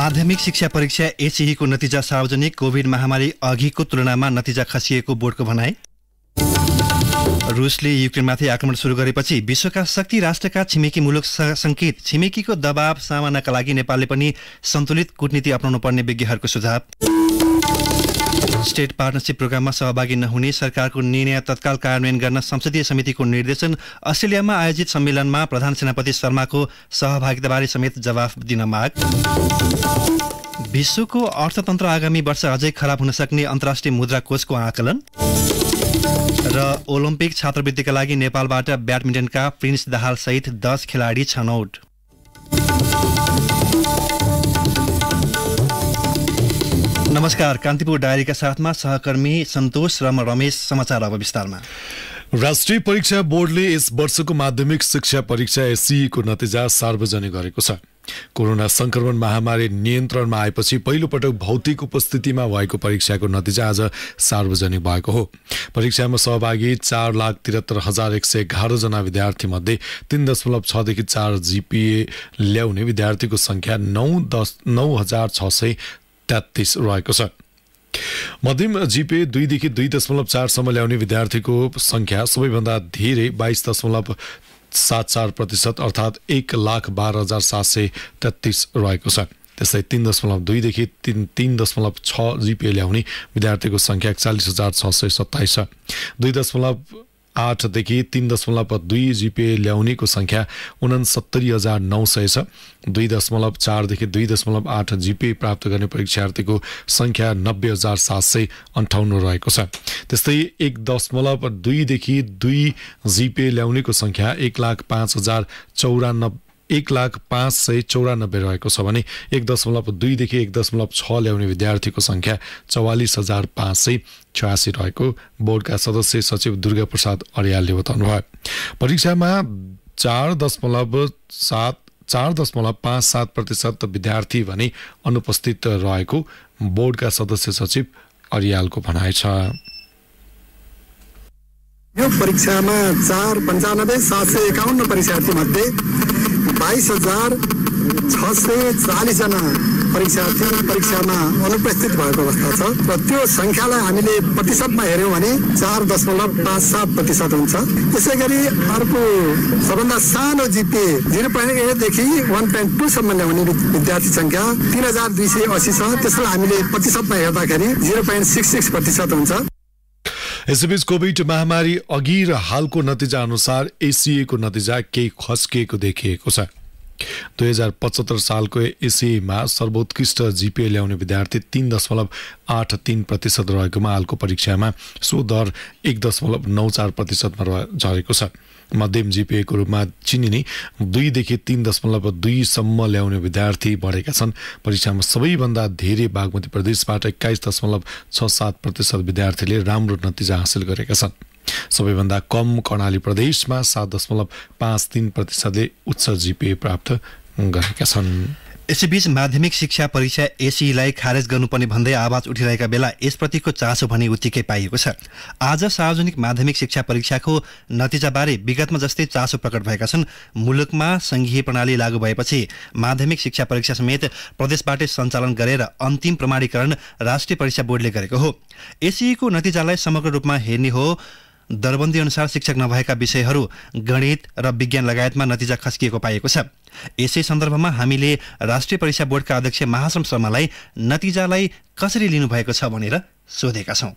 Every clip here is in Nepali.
माध्यमिक शिक्षा परीक्षा एसीई को नतिजा सार्वजनिक। कोभिड महामारी अघिको तुलनामा नतिजा खसिएको बोर्डको भनाई। रुसले युक्रेनमाथि आक्रमण सुरु गरेपछि विश्वका शक्ति राष्ट्रका छिमेकी मुलुक संकेत। छिमेकीको दबाव सामनाका लागि नेपालले पनि सन्तुलित कूटनीति अपनाउनु पर्ने विज्ञहरूको सुझाव। स्टेट पार्टनरशिप प्रोग्राममा सहभागी नहुने सरकारको निर्णय तत्काल कार्यान्वयन गर्न संसदीय समितिको निर्देशन। अस्ट्रेलियामा आयोजित सम्मेलनमा प्रधान सेनापति शर्माको सहभागिताबारे समेत जवाफ दिन माग। विश्वको अर्थतन्त्र आगामी वर्ष अझै खराब हुन सक्ने अन्तर्राष्ट्रिय मुद्रा कोषको आकलन। र ओलम्पिक छात्रवृत्तिका लागि नेपालबाट ब्याडमिन्टनका प्रिन्स दाहाल सहित 10 खेलाडी छनौट। नमस्कार, कान्तिपुर डायरीका साथमा सहकर्मी सन्तोष र रमेश। समाचार अब विस्तारमा। राष्ट्रिय परीक्षा बोर्डले यस वर्षको माध्यमिक शिक्षा परीक्षा एससीई को नतिजा सार्वजनिक गरेको छ। कोरोना संक्रमण महामारी नियन्त्रणमा आएपछि पहिलो पटक भौतिक उपस्थितिमा भएको परीक्षाको नतिजा आज सार्वजनिक भएको हो। परीक्षामा सहभागी 4,73,111 जना विद्यार्थी मध्ये 3.6 देखि 4 जीपीए ल्याउने विद्यार्थीको संख्या 9,633 रहेको छ। मध्यम जीपीए 2 देखि 2.4 सम्म ल्याउने विद्यार्थीको संख्या सबैभन्दा धेरै 22.74% अर्थात् 1,12,733 रहेको छ। त्यसै 3.2 देखि 3.6 जीपीए ल्याउने विद्यार्थीको संख्या 41,627 छ। 2.8 देखि 3.2 जीपीए ल्याउनेको संख्या 69,900 छ। 2.4 देखि 2.8 जीपीए प्राप्त गर्ने परीक्षार्थीको संख्या 90,758 रहेको छ। त्यस्तै 1.2 देखि 2 जीपीए ल्याउनेको संख्या 1,05,594 रहेको छ भने 1.2 देखि 1.6 ल्याउने विद्यार्थीको संख्या 44,586 रहेको बोर्डका सदस्य सचिव दुर्गा प्रसाद अर्यालले बताउनुभयो। परीक्षामा 4.57% विद्यार्थी भने अनुपस्थित रहेको बोर्डका सदस्य सचिव अर्यालको भनाइ छ। यो परीक्षामा 4,95,751 परीक्षार्थी मध्ये 22,640 जना परीक्षार्थी परीक्षामा अनुपस्थित भएको अवस्था छ र त्यो संख्यालाई हामीले प्रतिशतमा हेर्यौं भने 4.57% हुन्छ। त्यसैगरी अर्को सबभन्दा सानो जीपीए 0.8 देखि 1.2 सम्म ल्याउने विद्यार्थी संख्या 3,280 छ। त्यसलाई हामीले प्रतिशतमा हेर्दाखेरि 0.66% हुन्छ। यसैबीच कोभिड महामारी अघि र हालको नतिजा अनुसार एसीए को नतिजा केही खस्किएको देखिएको छ। 2075 सालको एसीईमा सर्वोत्कृष्ट जीपीए ल्याउने विद्यार्थी 3.83% रहेकोमा हालको परीक्षामा सो दर 1.94% झरेको छ। मध्यम जीपीएको रूपमा चिनिने 2 देखि 3.2 सम्म ल्याउने विद्यार्थी बढेका छन्। परीक्षामा सबैभन्दा धेरै बागमती प्रदेशबाट 21.67% विद्यार्थीले राम्रो नतिजा हासिल गरेका छन्। सबैभन्दा कम कर्णाली प्रदेशमा 7.53%ले उच्च जीपीए प्राप्त गरेका छन्। यसैबीच माध्यमिक शिक्षा परीक्षा एसीईलाई खारेज गर्नुपर्ने भन्दै आवाज उठिरहेका बेला यसप्रतिको चासो भने उत्तिकै पाइएको छ। आज सार्वजनिक माध्यमिक शिक्षा परीक्षाको नतिजाबारे विगतमा जस्तै चासो प्रकट भएका छन्। मुलुकमा संघीय प्रणाली लागू भएपछि माध्यमिक शिक्षा परीक्षा समेत प्रदेशबाटै सञ्चालन गरेर अन्तिम प्रमाणीकरण राष्ट्रिय परीक्षा बोर्डले गरेको हो। एसीईको नतिजालाई समग्र रूपमा हेर्ने हो दरबन्दी अनुसार शिक्षक नभएका विषयहरू गणित र विज्ञान लगायतमा नतिजा खस्किएको पाइएको छ। यसै सन्दर्भमा हामीले राष्ट्रिय परीक्षा बोर्डका अध्यक्ष महाश्रम शर्मालाई नतिजालाई कसरी लिनुभएको छ भनेर सोधेका छौं।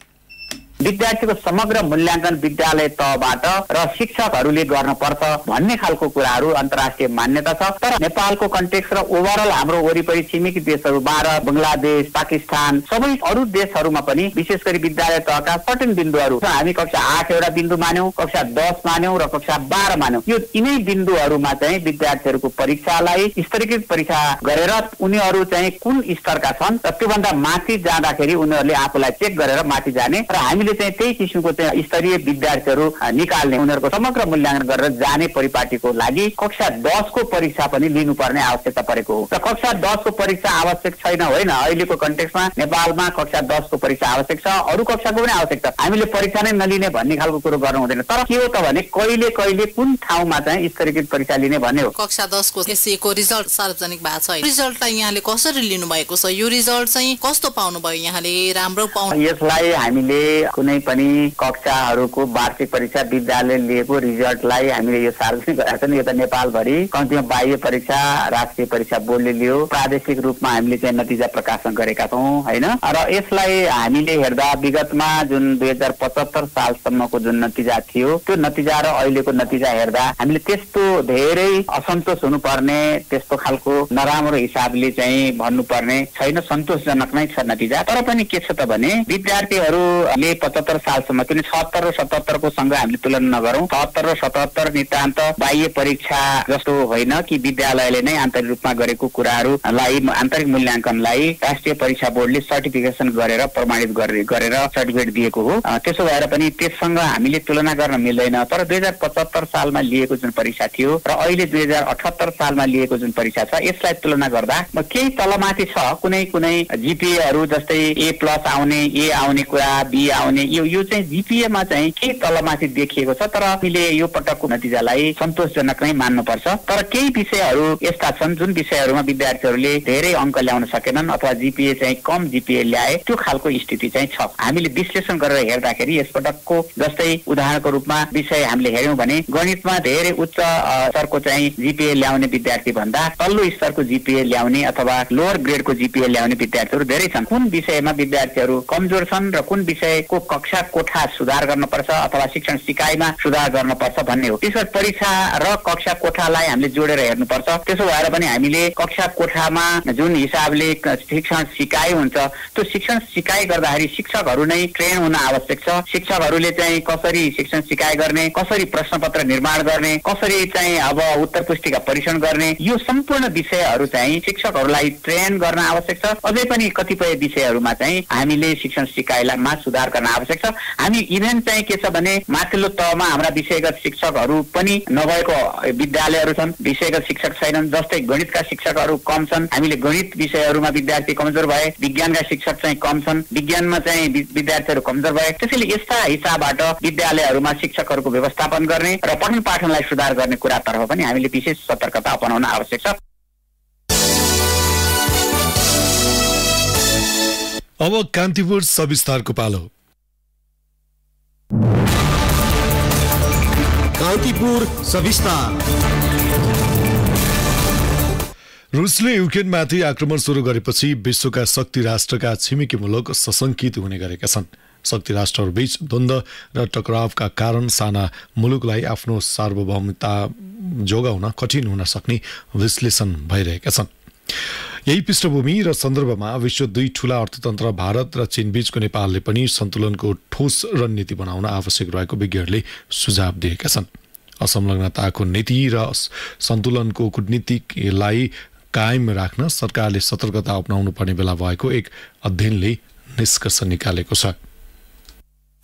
विद्यार्थीको समग्र मूल्याङ्कन विद्यालय तहबाट र शिक्षकहरूले गर्नुपर्छ भन्ने खालको कुराहरू अन्तर्राष्ट्रिय मान्यता छ। तर नेपालको कन्टेक्स्ट र ओभरअल हाम्रो वरिपरि छिमेकी देशहरू भारत, बंगलादेश, पाकिस्तान सबै अरू देशहरूमा पनि विशेष गरी विद्यालय तहका सर्टेन बिन्दुहरू हामी कक्षा 8 एउटा बिन्दु मान्यौं, कक्षा 10 मान्यौं र कक्षा 12 मान्यौं। यो तीनै बिन्दुहरूमा चाहिँ विद्यार्थीहरूको परीक्षालाई स्तरीकृत परीक्षा गरेर उनीहरू चाहिँ कुन स्तरका छन् र त्योभन्दा माथि जाँदाखेरि उनीहरूले आफूलाई चेक गरेर माथि जाने र हामी हामीले चाहिँ त्यही किसिमको चाहिँ स्तरीय विद्यार्थीहरू निकाल्ने, उनीहरूको समग्र मूल्याङ्कन गरेर जाने परिपाटीको लागि कक्षा 10 को परीक्षा पनि लिनुपर्ने आवश्यकता परेको हो। र कक्षा 10 को परीक्षा आवश्यक छैन होइन, अहिलेको कन्टेक्स्टमा नेपालमा कक्षा 10 को परीक्षा आवश्यक छ, अरू कक्षाको पनि आवश्यक छ। हामीले परीक्षा नै नलिने भन्ने खालको कुरो गर्नु हुँदैन। तर के हो त भने कहिले कहिले कुन ठाउँमा चाहिँ स्तरीकृत परीक्षा लिने भन्ने हो। कक्षा 10 को एसई को रिजल्ट सार्वजनिक भएको छ। रिजल्टलाई यहाँले कसरी लिनु भएको छ? यो रिजल्ट चाहिँ कस्तो पाउनु भयो यहाँले? राम्रो पाउनु? यसलाई हामीले कुनै पनि कक्षाहरूको वार्षिक परीक्षा विद्यालय लिएको रिजल्टलाई हामीले यो सार्वजनिक गरेका छौँ। यो त नेपालभरि कम्तीमा बाह्य परीक्षा राष्ट्रिय परीक्षा बोर्डले लियो, प्रादेशिक रूपमा हामीले चाहिँ नतिजा प्रकाशन गरेका छौँ होइन। र यसलाई हामीले हेर्दा विगतमा जुन 2075 सालसम्मको जुन नतिजा थियो त्यो नतिजा र अहिलेको नतिजा हेर्दा हामीले त्यस्तो धेरै असन्तोष हुनुपर्ने, त्यस्तो खालको नराम्रो हिसाबले चाहिँ भन्नुपर्ने छैन, सन्तोषजनक नै छ नतिजा। तर पनि के छ त भने विद्यार्थीहरूले 75 सालसम्म किन 76 र 77 को सँग हामीले तुलना नगरौँ। 76 र 77 नितान्त बाह्य परीक्षा जस्तो होइन कि विद्यालयले नै आन्तरिक रूपमा गरेको कुराहरूलाई आन्तरिक मूल्याङ्कनलाई राष्ट्रिय परीक्षा बोर्डले सर्टिफिकेसन गरेर प्रमाणित गरेर सर्टिफिकेट दिएको हो। त्यसो भएर पनि त्यससँग हामीले तुलना गर्न मिल्दैन। तर 2075 सालमा लिएको जुन परीक्षा थियो र अहिले 2078 सालमा लिएको जुन परीक्षा छ यसलाई तुलना गर्दा केही तलमाथि छ। कुनै कुनै जिपिएहरू जस्तै A+ आउने, A आउने कुरा, B आउने, यो चाहिँ जिपिएमा चाहिँ केही तलमाथि देखिएको छ। तर हामीले यो पटकको नतिजालाई सन्तोषजनक नै मान्नुपर्छ। तर केही विषयहरू यस्ता छन् जुन विषयहरूमा विद्यार्थीहरूले धेरै अङ्क ल्याउन सकेनन् अथवा जिपिए चाहिँ कम जिपिए ल्याए, त्यो खालको स्थिति चाहिँ छ। हामीले विश्लेषण गरेर हेर्दाखेरि यसपटकको जस्तै उदाहरणको रूपमा विषय हामीले हेर्यौँ भने गणितमा धेरै उच्च स्तरको चाहिँ जिपिए ल्याउने विद्यार्थी भन्दा तल्लो स्तरको जिपिए ल्याउने अथवा लोअर ग्रेडको जिपिए ल्याउने विद्यार्थीहरू धेरै छन्। कुन विषयमा विद्यार्थीहरू कमजोर छन् र कुन विषयको कक्षा कोठा सुधार गर्नुपर्छ अथवा शिक्षण सिकाइमा सुधार गर्नुपर्छ भन्ने हो। त्यसमा परीक्षा र कक्षा कोठालाई हामीले जोडेर हेर्नुपर्छ। त्यसो भएर पनि हामीले कक्षा कोठामा जुन हिसाबले शिक्षण सिकाइ हुन्छ त्यो शिक्षण सिकाइ गर्दाखेरि शिक्षकहरू नै ट्रेन हुन आवश्यक छ। शिक्षकहरूले चाहिँ कसरी शिक्षण सिकाइ गर्ने, कसरी प्रश्नपत्र निर्माण गर्ने, कसरी चाहिँ अब उत्तर पुस्तिका परीक्षण गर्ने, यो सम्पूर्ण विषयहरू चाहिँ शिक्षकहरूलाई ट्रेन गर्न आवश्यक छ। अझै पनि कतिपय विषयहरूमा चाहिँ हामीले शिक्षण सिकाइमा सुधार गर्न आवश्यक छ। हामी इभेन चाहिँ के छ भने माथिल्लो तहमा हाम्रा विषयगत शिक्षकहरू पनि नभएको विद्यालयहरू छन्, विषयगत शिक्षक छैनन्। जस्तै गणितका शिक्षकहरू कम छन्, हामीले गणित विषयहरूमा विद्यार्थी कमजोर भए, विज्ञानका शिक्षक चाहिँ कम छन्, विज्ञानमा चाहिँ विद्यार्थीहरू कमजोर भए। त्यसैले यस्ता हिसाबबाट विद्यालयहरूमा शिक्षकहरूको व्यवस्थापन गर्ने र पठन पाठनलाई सुधार गर्ने कुरातर्फ पनि हामीले विशेष सतर्कता अपनाउन आवश्यक छ। अब कान्तिपुर सविस्तारको पालो। कान्तिपुर सविस्तार। रुसले युक्रेनमाथि आक्रमण सुरु गरेपछि विश्वका शक्ति राष्ट्रका छिमेकी मुलुक सशंकित हुने गरेका छन्। शक्ति राष्ट्रहरूबीच द्वन्द्व र टकरावका कारण साना मुलुकलाई आफ्नो सार्वभौमता जोगाउन कठिन हुन सक्ने विश्लेषण भइरहेका छन्। यही पृष्ठभूमि र सन्दर्भमा विश्व दुई ठूला अर्थतन्त्र भारत र चीनबीचको नेपालले पनि सन्तुलनको ठोस रणनीति बनाउन आवश्यक रहेको विज्ञहरूले सुझाव दिएका छन्। असंलग्नताको नीति र सन्तुलनको कूटनीतिलाई कायम राख्न सरकारले सतर्कता अपनाउनु पर्ने बेला भएको एक अध्ययनले निष्कर्ष निकालेको छ।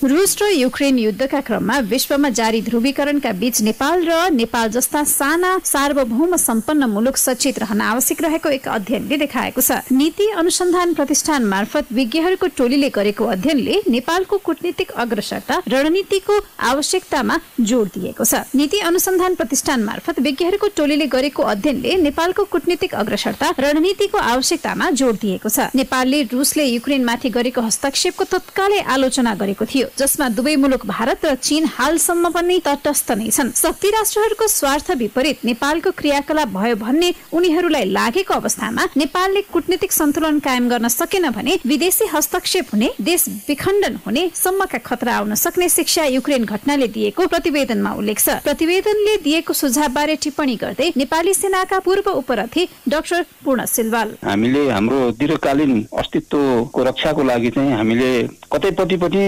रूस र युक्रेन युद्धका क्रममा विश्वमा जारी ध्रुवीकरणका बीच नेपाल र नेपाल जस्ता साना सार्वभौम सम्पन्न मुलुक सचेत रहन आवश्यक रहेको एक अध्ययनले देखाएको छ। नीति अनुसन्धान प्रतिष्ठान मार्फत विज्ञहरूको टोलीले गरेको अध्ययनले नेपालको कूटनीतिक अग्रसरता रणनीतिको आवश्यकतामा जोड दिएको छ। नीति अनुसन्धान प्रतिष्ठान मार्फत विज्ञहरूको टोलीले गरेको अध्ययनले नेपालको कूटनीतिक अग्रसरता रणनीतिको आवश्यकतामा जोड दिएको छ। नेपालले रुसले युक्रेनमाथि गरेको हस्तक्षेपको तत्कालै आलोचना गरेको थियो, जसमा दुवै मुलुक भारत र चीन हालसम्म पनि तटस्थ नै छन्। शक्ति राष्ट्रहरूको स्वार्थ विपरीत नेपालको क्रियाकलाप भयो भन्ने उनीहरूलाई लागेको अवस्थामा नेपालले कूटनीतिक सन्तुलन कायम गर्न सकेन भने विदेशी हस्तक्षेप हुने, देश विखण्डन हुने सम्मका खतरा आउन सक्ने शिक्षा युक्रेन घटनाले दिएको प्रतिवेदनमा उल्लेख छ। प्रतिवेदनले दिएको सुझावबारे टिप्पणी गर्दै नेपाली सेनाका पूर्व उपरथी डाक्टर पूर्ण सिलवाल, हामीले हाम्रो दीर्घकालीन अस्तित्वको रक्षाको लागि चाहिँ हामीले कतैपट्टि पनि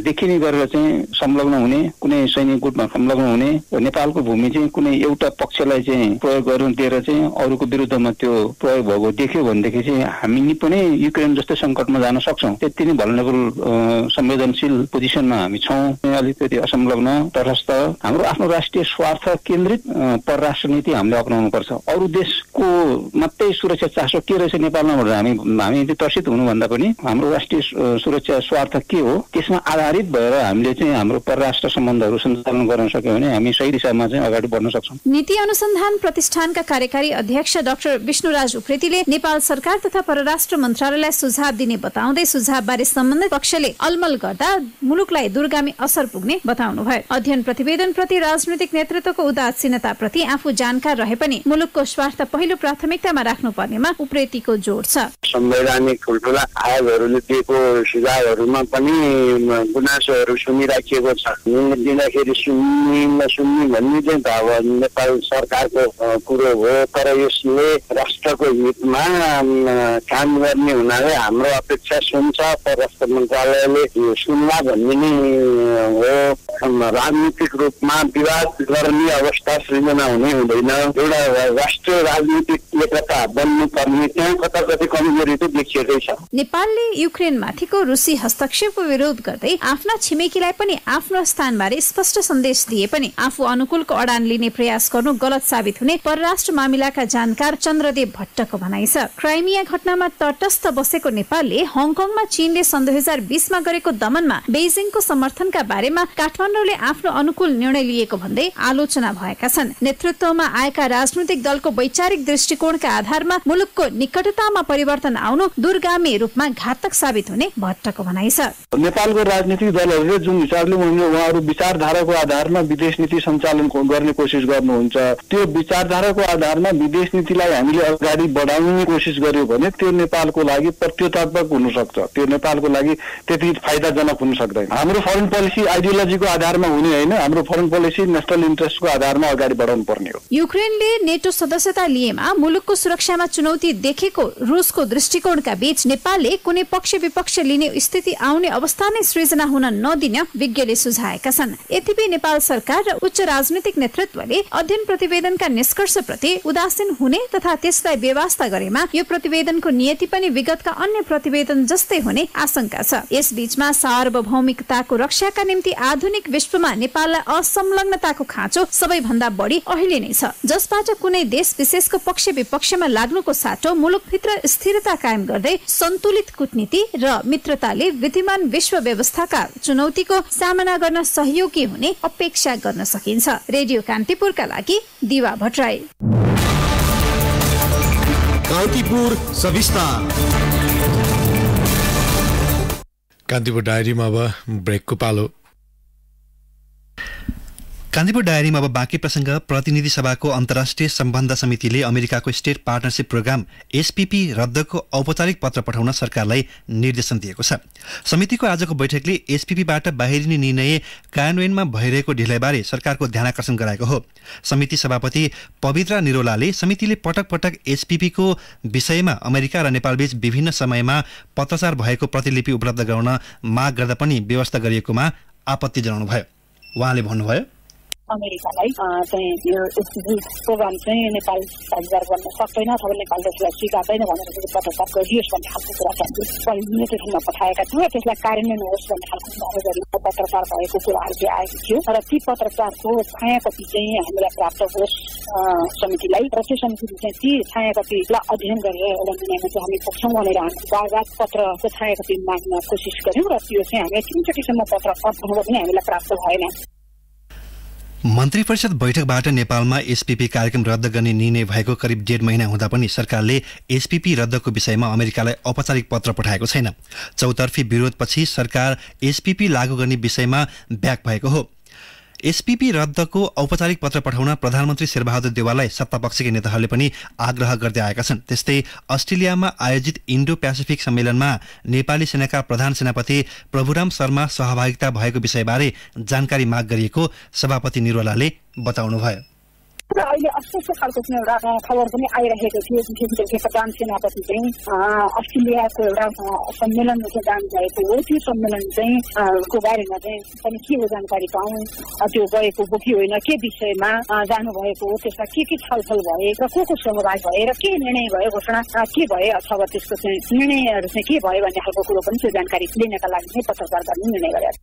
देखिने गरेर चाहिँ संलग्न हुने, कुनै सैनिक गुटमा संलग्न हुने, नेपालको भूमि चाहिँ कुनै एउटा पक्षलाई चाहिँ प्रयोग गर्नु दिएर चाहिँ अरूको विरुद्धमा त्यो प्रयोग भएको देख्यो भनेदेखि चाहिँ हामी पनि युक्रेन जस्तै सङ्कटमा जान सक्छौँ। त्यति नै भल्नेबल संवेदनशील पोजिसनमा हामी छौँ। अलिकति असंलग्न, तटस्थ, हाम्रो आफ्नो राष्ट्रिय स्वार्थ केन्द्रित परराष्ट्र नीति हामीले अपनाउनुपर्छ। अरू देशको मात्रै सुरक्षा चासो के रहेछ नेपालमा भनेर हामी त्रसित हुनुभन्दा पनि हाम्रो राष्ट्रिय सुरक्षा स्वार्थ के हो त्यसमा आधारित भएर हामीले चाहिँ हाम्रो परराष्ट्र सम्बन्धहरू सञ्चालन गर्न सक्यौँ भने हामी सही दिशामा चाहिँ अगाडि बढ्न सक्छौँ। नीति अनुसन्धान प्रतिष्ठानका कार्यकारी अध्यक्ष डाक्टर विष्णुराज उप्रेतीले नेपाल सरकार तथा परराष्ट्र मन्त्रालयलाई सुझाव दिने बताउँदै सुझावबारे सम्बन्धित पक्षले अलमल गर्दा मुलुकलाई दूरगामी असर पुग्ने बताउनुभयो। अध्ययन प्रतिवेदन प्रति राजनीतिक नेतृत्वको उदासीनताप्रति आफू जानकार रहे पनि मुलुकको स्वार्थ पहिलो प्राथमिकतामा राख्नुपर्नेमा उप्रेतीको जोड छ। संवैधानिक ठुल्ठुला आयोगहरूले दिएको सुझावहरूमा पनि गुनासोहरू सुनिराखिएको छ। निर्णय दिँदाखेरि सुन्ने भन्ने चाहिँ अब नेपाल सरकारको कुरो हो, तर यसले राष्ट्रको हितमा काम गर्ने हुनाले हाम्रो अपेक्षा सुन्छ। परराष्ट्र मन्त्रालयले सुन्ला भन्ने नै हो। राजनीतिक रूपमा विवाद गर्ने अवस्था सृजना हुने हुँदैन। एउटा राष्ट्रिय राजनीतिक एकता बन्नुपर्ने त्यहाँ कता कति कमजोरी चाहिँ देखिएकै छ। नेपालले युक्रेनमाथिको रुसी हस्तक्षेपको विरोध गर्दै आफ्ना छिमेकीलाई पनि आफ्नो स्थानबारे स्पष्ट सन्देश दिए पनि आफू अनुकूलको अडान लिने प्रयास गर्नु गलत साबित हुने परराष्ट्र मामिलाका जानकार चन्द्रदेव भट्टको भनाइ छ। क्राइमिया घटनामा तटस्थ बसेको नेपालले हङकङमा चीनले सन् 2020 मा गरेको दमनमा बेजिङको समर्थनका बारेमा काठमाडौँले आफ्नो अनुकूल निर्णय लिएको भन्दै आलोचना भएका छन्। नेतृत्वमा आएका राजनैतिक दलको वैचारिक दृष्टिकोणका आधारमा मुलुकको निकटतामा परिवर्तन आउनु दूरगामी रूपमा घातक साबित हुने भट्टको भनाइ छ। नेपालको राजनीतिक दलहरूले जुन हिसाबले उहाँहरू विचारधाराको आधारमा विदेश नीति सञ्चालन गर्ने कोसिस गर्नुहुन्छ, त्यो विचारधाराको आधारमा विदेश नीतिलाई हामीले अगाडि बढाउने कोसिस गर्यो भने त्यो नेपालको लागि प्रत्युत्पादक हुन सक्छ। त्यो नेपालको लागि त्यति फाइदाजनक हुन सक्दैन। हाम्रो फरेन पोलिसी आइडियोलोजीको आधारमा हुने होइन, हाम्रो फरेन पोलिसी नेसनल इन्ट्रेस्टको आधारमा अगाडि बढाउनु पर्ने हो। युक्रेनले नेटो सदस्यता लिएमा मुलुकको सुरक्षामा चुनौती देखेको रुसको दृष्टिकोणका बीच नेपालले कुनै पक्ष विपक्ष लिने स्थिति आउने अवस्था नै सृजना हुन नदिन विज्ञले सुझाएका छन्। यद्यपि नेपाल सरकार र उच्च राजनीतिक नेतृत्वले अध्ययन प्रतिवेदनका निष्कर्षप्रति उदासीन हुने तथा त्यसलाई बेवास्ता गरेमा यो प्रतिवेदनको नियति पनि विगतका अन्य प्रतिवेदन जस्तै हुने आशंका छ। यसबीचमा सार्वभौमिकताको रक्षाका निम्ति आधुनिक विश्वमा नेपाललाई असंलग्नताको खाँचो सबैभन्दा बढी अहिले नै छ, जसबाट कुनै देश विशेषको पक्ष विपक्षमा लाग्नुको साटो मुलुकभित्र स्थिरता कायम गर्दै सन्तुलित कूटनीति र मित्रताले विद्यमान विश्व व्यवस्थाका चुनौतीको सामना गर्न सहयोगी हुने अपेक्षा गर्न सकिन्छ। रेडियो कान्तिपुरका लागि दिवा भट्टराई। कान्तिपुर सविस्तार। कान्तिपुर डायरीमा अब ब्रेकको पालो। कान्तिपुर डायरीमा अब बाँकी प्रसङ्ग। प्रतिनिधि सभाको अन्तर्राष्ट्रिय सम्बन्ध समितिले अमेरिकाको स्टेट पार्टनरशिप प्रोग्राम एसपीपी रद्दको औपचारिक पत्र पठाउन सरकारलाई निर्देशन दिएको छ। समितिको आजको बैठकले एसपीपीबाट बाहिरिने निर्णय कार्यान्वयनमा भइरहेको ढिलाइबारे सरकारको ध्यानाकर्षण गराएको हो। समिति सभापति पवित्रा निरोलाले समितिले पटक पटक एसपीपीको विषयमा अमेरिका र नेपालबीच विभिन्न समयमा पत्रचार भएको प्रतिलिपि उपलब्ध गराउन माग गर्दा पनि व्यवस्था गरिएकोमा आपत्ति जनाउनुभयो। उहाँले भन्नुभयो, अमेरिकालाई चाहिँ यो एसपीपी प्रोग्राम चाहिँ नेपाल भागीदार गर्न सक्दैन अथवा नेपाल त्यसलाई स्वीकार्दैन भनेर चाहिँ पत्रचार गरियोस् भन्ने खालको कुरा चाहिँ निर्देशनमा पठाएका थियौँ र त्यसलाई कार्यान्वयन होस् भन्ने खालको कुराहरू गरेर पत्रचार भएको कुराहरू चाहिँ आएको थियो र ती पत्रचारको छायाकपी चाहिँ हामीलाई प्राप्त होस् समितिलाई र त्यो समितिले चाहिँ ती छायाकपीलाई अध्ययन गरेर एउटा निर्णयमा चाहिँ हामी पुग्छौँ भनेर हामी कागज पत्रको छायाकपी माग्न कोसिस गऱ्यौँ र त्यो चाहिँ हामी 3 चोटिसम्म पत्र पठाउँदा पनि हामीलाई प्राप्त भएन। मन्त्री परिषद बैठकबाट नेपालमा एसपीपी कार्यक्रम रद्द गर्ने निर्णय भएको करिब 1.5 महिना हुँदा पनि सरकारले एसपीपी रद्दको विषयमा अमेरिकालाई औपचारिक पत्र पठाएको छैन। चौतर्फी विरोधपछि सरकार एसपीपी लागू गर्ने विषयमा ब्याक भएको हो। एसपीपी रद्दको औपचारिक पत्र पठाउन प्रधानमन्त्री शेरबहादुर देउवालाई सत्तापक्षका नेताहरूले पनि आग्रह गर्दै आएका छन्। त्यस्तै अस्ट्रेलियामा आयोजित इन्डो पेसिफिक सम्मेलनमा नेपाली सेनाका प्रधान सेनापति प्रभुराम शर्मा सहभागिता भएको विषयबारे जानकारी माग गरिएको सभापति निरोलाले बताउनुभयो। र अहिले अस्पष्ट खालको चाहिँ एउटा खबर पनि आइरहेको थियो जुन प्रधान सेनापति चाहिँ अस्ट्रेलियाको एउटा सम्मेलनमा चाहिँ जानु भएको हो। त्यो सम्मेलन चाहिँ को बारेमा चाहिँ पनि के हो जानकारी पाऊँ, त्यो गएको हो कि होइन, के विषयमा जानुभएको हो, त्यसमा के छलफल भए र को समुदाय भए र के निर्णय भयो, घोषणा के भए अथवा त्यसको चाहिँ निर्णयहरू चाहिँ के भयो भन्ने खालको कुरो पनि त्यो जानकारी लिनका लागि चाहिँ पत्रकार गर्ने निर्णय गरेको छ।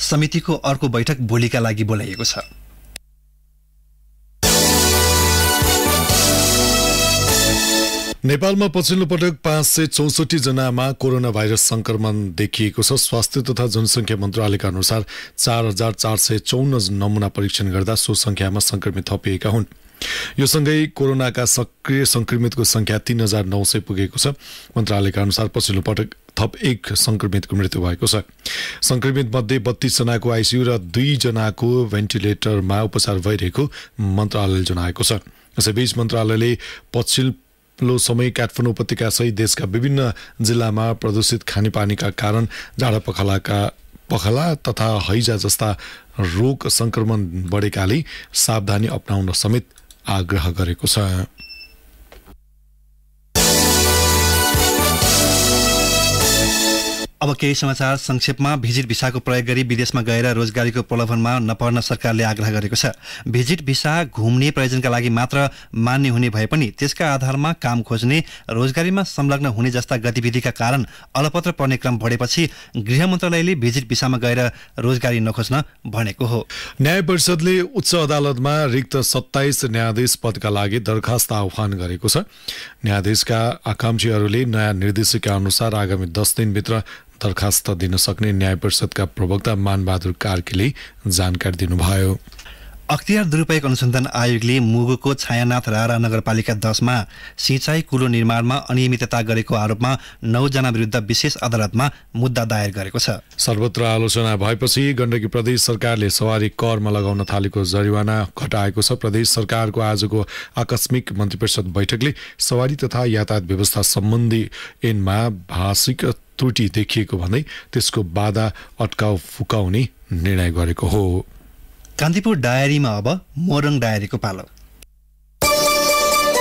समितिको अर्को बैठक भोलिका लागि बोलाइएको छ। नेपालमा पछिल्लो पटक 564 जनामा कोरोना भाइरस संक्रमण देखिएको छ। स्वास्थ्य तथा जनसङ्ख्या मन्त्रालयका अनुसार 4454 नमुना परीक्षण गर्दा सो संख्यामा संक्रमित थपिएका हुन्। यो सँगै कोरोनाका सक्रिय संक्रमितको संख्या 3900 पुगेको छ। मन्त्रालयका अनुसार पछिल्लो पटक थप 1 संक्रमितको मृत्यु भएको छ। संक्रमित मध्ये 32 जनाको आइसियु र 2 जनाको भेन्टिलेटरमा उपचार भइरहेको मन्त्रालयले जनाएको छ। यसैबीच मन्त्रालयले पछिल्लो समय काठमाडौँ उपत्यका सहित देशका विभिन्न जिल्लामा प्रदूषित खानेपानीका कारण जाडा पखाला तथा हैजा जस्ता रोग संक्रमण बढेकाले सावधानी अपनाउन समेत आग्रह गरेको छ। अब केही समाचार संक्षेपमा। भिजिट भिसाको प्रयोग गरी विदेशमा गएर रोजगारीको प्रलोभनमा नपर्न सरकारले आग्रह गरेको छ। भिजिट भिसा घुम्ने प्रयोजनका लागि मात्र मान्य हुने भए पनि त्यसका आधारमा काम खोज्ने, रोजगारीमा संलग्न हुने जस्ता गतिविधिका कारण अलपत्र पर्ने क्रम बढेपछि गृह मन्त्रालयले भिजिट भिसामा गएर रोजगारी नखोज्न भनेको हो। न्याय परिषदले उच्च अदालतमा रिक्त 27 न्यायाधीश पदका लागि दरखास्त आह्वान गरेको छ। न्यायाधीशका आकांक्षीहरूले नयाँ निर्देशिका अनुसार आगामी 10 दिनभित्र दरखास्त दिन सक्ने न्याय परिषदका प्रवक्ता मानबहादुर कार्कीले जानकारी दिनुभयो। अख्तियार दुरुपयोग अनुसन्धान आयोगले मुगुको छायानाथ रारा नगरपालिका 10 मा सिँचाइ कुलो निर्माणमा अनियमितता गरेको आरोपमा 9 जना विरुद्ध विशेष अदालतमा मुद्दा दायर गरेको छ। सर्वत्र आलोचना भएपछि गण्डकी प्रदेश सरकारले सवारी करमा लगाउन थालेको जरिवाना घटाएको छ। प्रदेश सरकारको आजको आकस्मिक मन्त्रीपरिषद बैठकले सवारी तथा यातायात व्यवस्था सम्बन्धी ऐनमा भाषिक त्रुटि देखिएको भन्दै त्यसको बाधा अड्काउ फुकाउने निर्णय गरेको हो। कान्तिपुर डायरीमा अब मोरङ डायरीको पालो।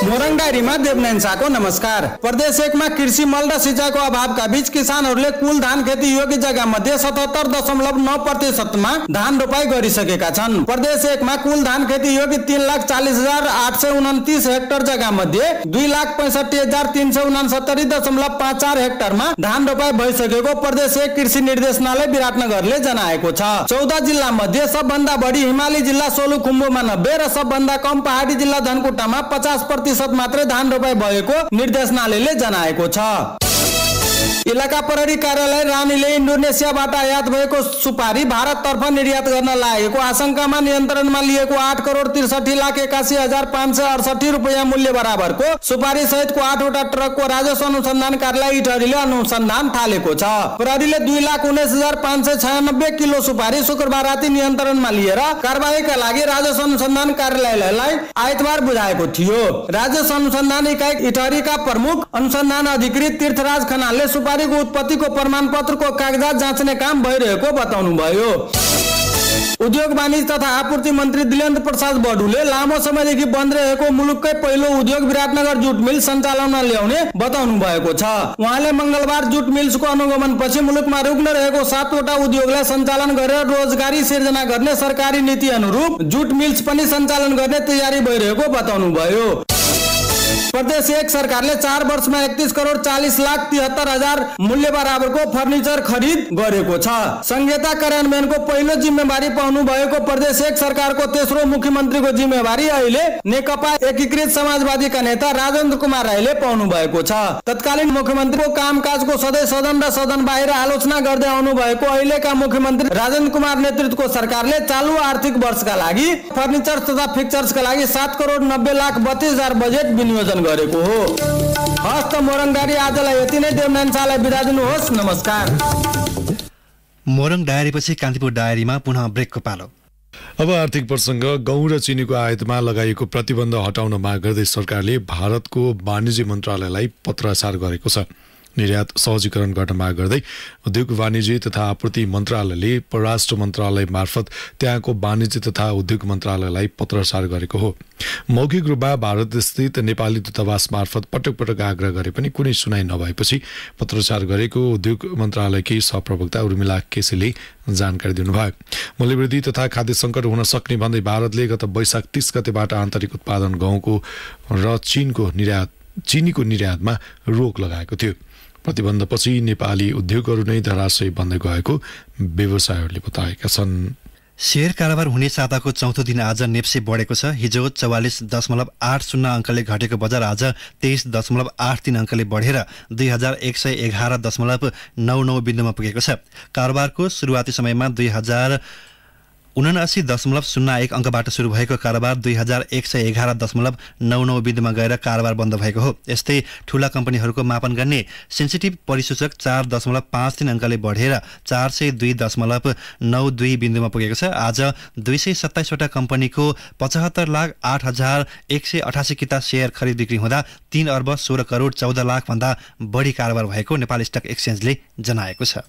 मोरङ डायरीमा देवनयन शाहको नमस्कार। प्रदेश 1 मा कृषि मल र सिंचाइको अभावका बीच किसानहरूले कुल धान खेती योग्य जग्गा मध्ये 77.9% मा धान रोपाई गरिसकेका छन्। प्रदेश 1 मा कुल धान खेती योग्य 3,40,829 हेक्टर जग्गा मध्ये 2,65,369.54 हेक्टरमा धान रोपाई भइसकेको प्रदेश 1 कृषि निर्देशनालय विराटनगरले जनाएको छ। 14 जिल्ला मध्ये सबभन्दा बढी हिमाली जिल्ला सोलुखुम्बुमा 90 र सबभन्दा कम पहाडी जिल्ला धनकुटामा 50% मात्रै धान रोपाई भएको निर्देशनालयले जनाएको छ। इलाका प्रहरी कार्यालय रानीले इन्डोनेसियाबाट आयात भएको सुपारी भारततर्फ निर्यात गर्न लागेको आशंकामा नियन्त्रणमा लिएको 8,63,81,568 रुपैयाँ मूल्य बराबरको सुपारी सहितको 8 वटा ट्रकको राजस्व अनुसन्धान कार्यालय इटहरीले अनुसन्धान थालेको छ। प्रहरीले 2,19,596 किलो सुपारी शुक्रबार राति नियन्त्रणमा लिएर कारबाहीका लागि राजस्व अनुसन्धान कार्यालयलाई आइतबार बुझाएको थियो। राजस्व अनुसन्धान इकाइ इटहरीका प्रमुख अनुसन्धान अधिकृत तीर्थराज खनालले सुपारीको उत्पत्तिको प्रमाणपत्रको कागजात जाँच्ने काम भइरहेको बताउनुभयो। उद्योग वाणिज्य तथा आपूर्ति मन्त्री दिलेन्द्र प्रसाद बडुले लामो समयदेखि बन्द रहेको मुलुककै पहिलो उद्योग विराटनगर जुट मिल सञ्चालनमा ल्याउने बताउनु भएको छ। उहाँले मंगलबार जुट मिल्सको अनुगमनपछि मुलुकमा रुग्न रहेको 7 वटा उद्योगलाई सञ्चालन गरेर रोजगारी सिर्जना गर्ने सरकारी नीति अनुरूप जुट मिल्स पनि सञ्चालन गर्ने तयारी भइरहेको बताउनुभयो। प्रदेश 1 सरकारले 4 वर्षमा 31,40,73,000 मूल्य बराबरको फर्निचर खरिद गरेको छ। संहिता कार्यान्वयनको पहिलो जिम्मेवारी पाउनु भएको प्रदेश 1 सरकारको तेस्रो मुख्यमन्त्रीको जिम्मेवारी अहिले नेकपा एकीकृत समाजवादीका नेता राजेन्द्र कुमार राईले पाउनु भएको छ। तत्कालीन मुख्यमन्त्रीको कामकाजको सधैँ सदन र सदन बाहिर आलोचना गर्दै आउनु भएको अहिलेका मुख्यमन्त्री राजेन्द्र कुमार नेतृत्वको सरकारले चालु आर्थिक वर्षका लागि फर्निचर तथा फिक्चर्सका लागि 7,90,32,000 बजेट विनियोजन गरेको हो। हस्त मोरङडायरी आजलाई यति नै। देवनयन शाहलाई बिदा दिनुहोस्। नमस्कार। मोरङ डायरीपछि कान्तिपुर डायरीमा पुनः ब्रेकको पालो। अब आर्थिक प्रसङ्ग। गहुँ र चिनीको आयातमा लगाइएको प्रतिबन्ध हटाउन माग गर्दै सरकारले भारतको वाणिज्य मन्त्रालयलाई पत्राचार गरेको छ। निर्यात सहजीकरण गर्न माग गर्दै उद्योग वाणिज्य तथा आपूर्ति मन्त्रालयले परराष्ट्र मन्त्रालय मार्फत त्यहाँको वाणिज्य तथा उद्योग मन्त्रालयलाई पत्राचार गरेको हो। मौखिक रूपमा भारत स्थित नेपाली दूतावास मार्फत पटक पटक आग्रह गरे पनि कुनै सुनाइ नभएपछि पत्राचार गरेको उद्योग मन्त्रालयकी सहप्रवक्ता उर्मिला केसीले जानकारी दिनुभयो। मूल्यवृद्धि तथा खाद्य सङ्कट हुन सक्ने भन्दै भारतले गत वैशाख 30 गतेबाट आन्तरिक उत्पादन गहुँको र चिनीको निर्यातमा रोक लगाएको थियो। प्रतिबन्धपछि नेपाली उद्योगहरू नै धराशयी बन्दै गएको व्यवसायीहरूले बताएका छन्। शेयर कारोबार हुने साताको चौथो दिन आज नेप्से बढेको छ। हिजो 44.80 अङ्कले घटेको बजार आज 23.83 अङ्कले बढेर 2111.99 बिन्दुमा पुगेको छ। कारोबारको सुरुवाती समयमा 2079.01 अङ्कबाट सुरु भएको कारोबार 2111.99 बिन्दुमा गएर कारोबार बन्द भएको हो। यस्तै ठूला कम्पनीहरूको मापन गर्ने सेन्सिटिभ परिसूचक 4.53 अङ्कले बढेर 402.92 बिन्दुमा पुगेको छ। आज 227 वटा कम्पनीको 75,08,188 किता शेयर खरिद बिक्री हुँदा 3 अर्ब 16 करोड 14 लाख भन्दा बढी कारोबार भएको नेपाल स्टक एक्सचेन्जले जनाएको छ।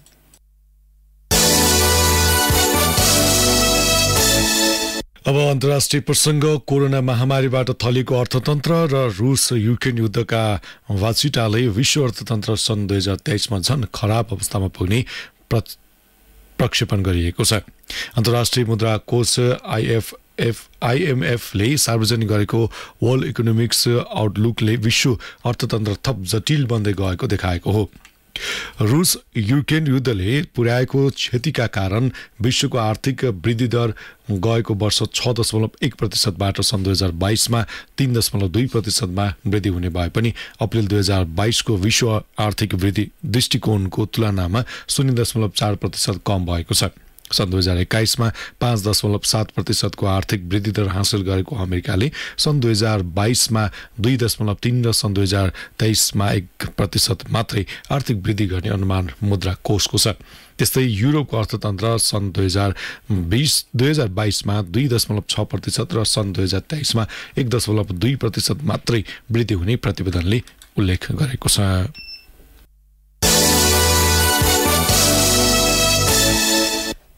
अब अन्तर्राष्ट्रिय प्रसङ्ग कोरोना महामारीबाट थलिएको अर्थतन्त्र र रुस युक्रेन युद्धका वाचिटाले विश्व अर्थतन्त्र सन् 2023 मा झन् खराब अवस्थामा पुग्ने प्रक्षेपण गरिएको छ। अन्तर्राष्ट्रिय मुद्रा कोष IMF ले सार्वजनिक गरेको वर्ल्ड इकोनोमिक्स आउटलुकले विश्व अर्थतन्त्र थप जटिल बन्दै गएको देखाएको हो। रुस युक्रेन युद्धले पुर्याएको क्षतिका कारण विश्वको आर्थिक वृद्धि दर गएको वर्ष 6.1% सन् 2022 मा 3.2% वृद्धि हुने भए पनि अप्रिल 2022 को विश्व आर्थिक वृद्धि दृष्टिकोणको तुलनामा 0.4% कम भएको छ। सन् 2021 मा 5.7% को आर्थिक वृद्धि दर हासिल गरेको अमेरिकाले सन् 2022 मा 2.3 र सन् 2023 मा 1% मात्रै आर्थिक वृद्धि गर्ने अनुमान मुद्रा कोषको छ। त्यस्तै युरोपको अर्थतन्त्र सन् 2022 मा 2.6% र सन् 2023 मा 1.2% मात्रै वृद्धि हुने प्रतिवेदनले उल्लेख गरेको छ।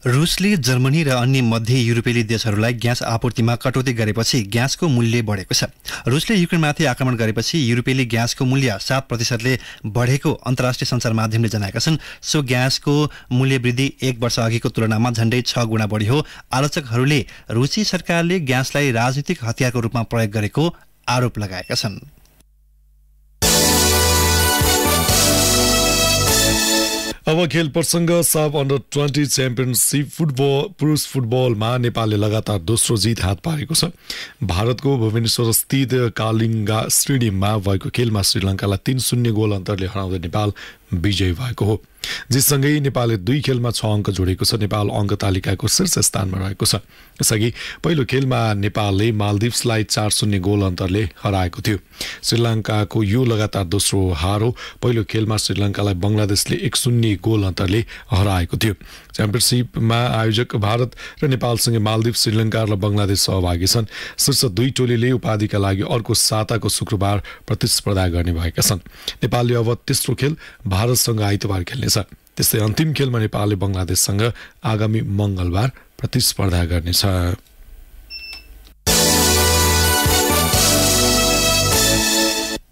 रुसले जर्मनी र अन्य मध्य युरोपेली देशहरूलाई ग्यास आपूर्तिमा कटौती गरेपछि ग्यासको मूल्य बढेको छ। रुसले युक्रेनमाथि आक्रमण गरेपछि युरोपेली ग्यासको मूल्य 7%ले बढेको अन्तर्राष्ट्रिय सञ्चार माध्यमले जनाएका छन्। सो ग्यासको मूल्य वृद्धि 1 वर्ष अघिको तुलनामा झण्डै 6 गुणा बढी हो। आलोचकहरूले रुसी सरकारले ग्यासलाई राजनीतिक हतियारको रूपमा प्रयोग गरेको आरोप लगाएका छन्। अब खेल प्रसङ्ग साफ अन्डर 20 च्याम्पियनसिप पुरुष फुटबलमा नेपालले लगातार दोस्रो जित हात पारेको छ। भारतको भुवनेश्वर स्थित कालिङ्गा स्टेडियममा भएको खेलमा श्रीलङ्कालाई 3-0 गोल अन्तरले हराउँदै नेपाल विजयी भएको हो। जितसँगै नेपालले 2 खेलमा 6 अङ्क जोडेको छ। नेपाल अङ्क तालिकाको शीर्ष स्थानमा रहेको छ। यसअघि पहिलो खेलमा नेपालले मालदिप्सलाई 4-0 गोल अन्तरले हराएको थियो। श्रीलङ्काको यो लगातार दोस्रो हार हो। पहिलो खेलमा श्रीलङ्कालाई बङ्गलादेशले 1-0 गोल अन्तरले हराएको थियो। च्याम्पियनसिपमा आयोजक भारत र नेपालसँगै मालदिप्स, श्रीलङ्का र बङ्गलादेश सहभागी छन्। शीर्ष 2 टोलीले उपाधिका लागि अर्को साताको शुक्रबार प्रतिस्पर्धा गर्ने भएका छन्। नेपालले अब तेस्रो खेल भारतसँग आइतबार खेल्नेछ। त्यस्तै अन्तिम खेलमा नेपालले बङ्गलादेशसँग आगामी मङ्गलबार प्रतिस्पर्धा गर्नेछ।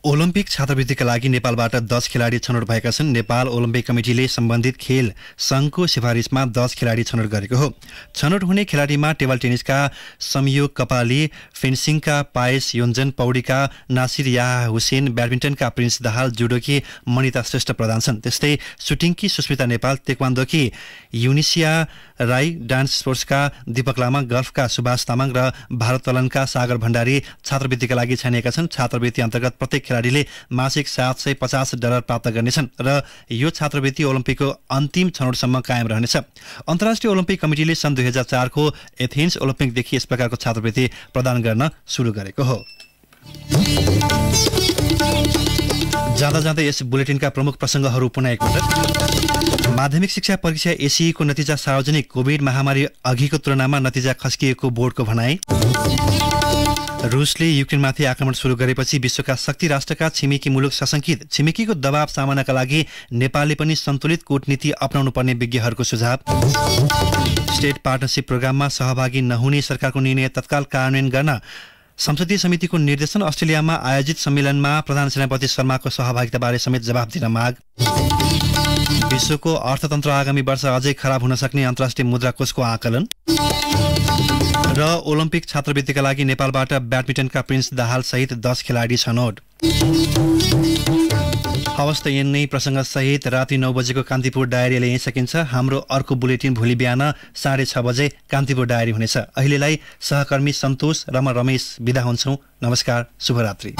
ओलम्पिक छात्रवृत्तिका लागि नेपालबाट 10 खेलाडी छनौट भएका छन्। नेपाल ओलम्पिक कमिटीले सम्बन्धित खेल सङ्घको सिफारिसमा 10 खेलाडी छनौट गरेको हो। छनौट हुने खेलाडीमा टेबल टेनिसका संयोग कपाली, फेन्सिङका पायस योन्जन, पौडीका नासिर याह हुसेन, ब्याडमिन्टनका प्रिन्स दाहाल, जुडोकी मनिता श्रेष्ठ प्रधान छन्। त्यस्तै सुटिङकी सुस्मिता नेपाल, तेक्वान्दोकी युनिसिया राई, डान्स स्पोर्ट्सका दीपक लामा, गल्फका सुभाष तामाङ र भारोत्तोलनका सागर भण्डारी छात्रवृत्तिका लागि छानिएका छन्। छात्रवृत्ति अन्तर्गत प्रत्येक खेलाडीले मासिक $750 प्राप्त गर्नेछन् र यो छात्रवृत्ति ओलम्पिकको अन्तिम छनौटसम्म कायम रहनेछ। अन्तर्राष्ट्रिय ओलम्पिक कमिटीले सन् 2004 को एथेन्स ओलम्पिकदेखि यस प्रकारको छात्रवृत्ति प्रदान गर्न सुरु गरेको हो। जाँदा जाँदै यस बुलेटिनका प्रमुख प्रसङ्गहरू पुनः एकपटक। माध्यमिक शिक्षा परीक्षा एसीई को नतिजा सार्वजनिक। कोभिड महामारी अघिको तुलनामा नतिजा खस्किएको बोर्डको भनाई। रुसले युक्रेनमाथि आक्रमण सुरु गरेपछि विश्वका शक्ति राष्ट्रका छिमेकी मुलुक सशंकित। छिमेकीको दबाव सामनाका लागि नेपालले पनि सन्तुलित कूटनीति अपनाउनु पर्ने विज्ञहरूको सुझाव। स्टेट पार्टनरशिप प्रोग्राममा सहभागी नहुने सरकारको निर्णय तत्काल कार्यान्वयन गर्न संसदीय समितिको निर्देशन। अस्ट्रेलियामा आयोजित सम्मेलनमा प्रधान सेनापति शर्माको सहभागिताबारे समेत जवाब दिन माग। विश्वको अर्थतन्त्र आगामी वर्ष अझै खराब हुन सक्ने अन्तर्राष्ट्रिय मुद्रा कोषको आकलन। र ओलम्पिक छात्रवृत्तिका लागि नेपालबाट ब्याडमिन्टनका प्रिन्स दाहाल सहित 10 खेलाडी छनौट। हवस् त यिनै प्रसङ्ग सहित राति 9 बजेको कान्तिपुर डायरीले यहीँ सकिन्छ। हाम्रो अर्को बुलेटिन भोलि बिहान 6:30 बजे कान्तिपुर डायरी हुनेछ। अहिलेलाई सहकर्मी सन्तोष र म रमेश बिदा हुन्छौँ। नमस्कार, शुभरात्रि।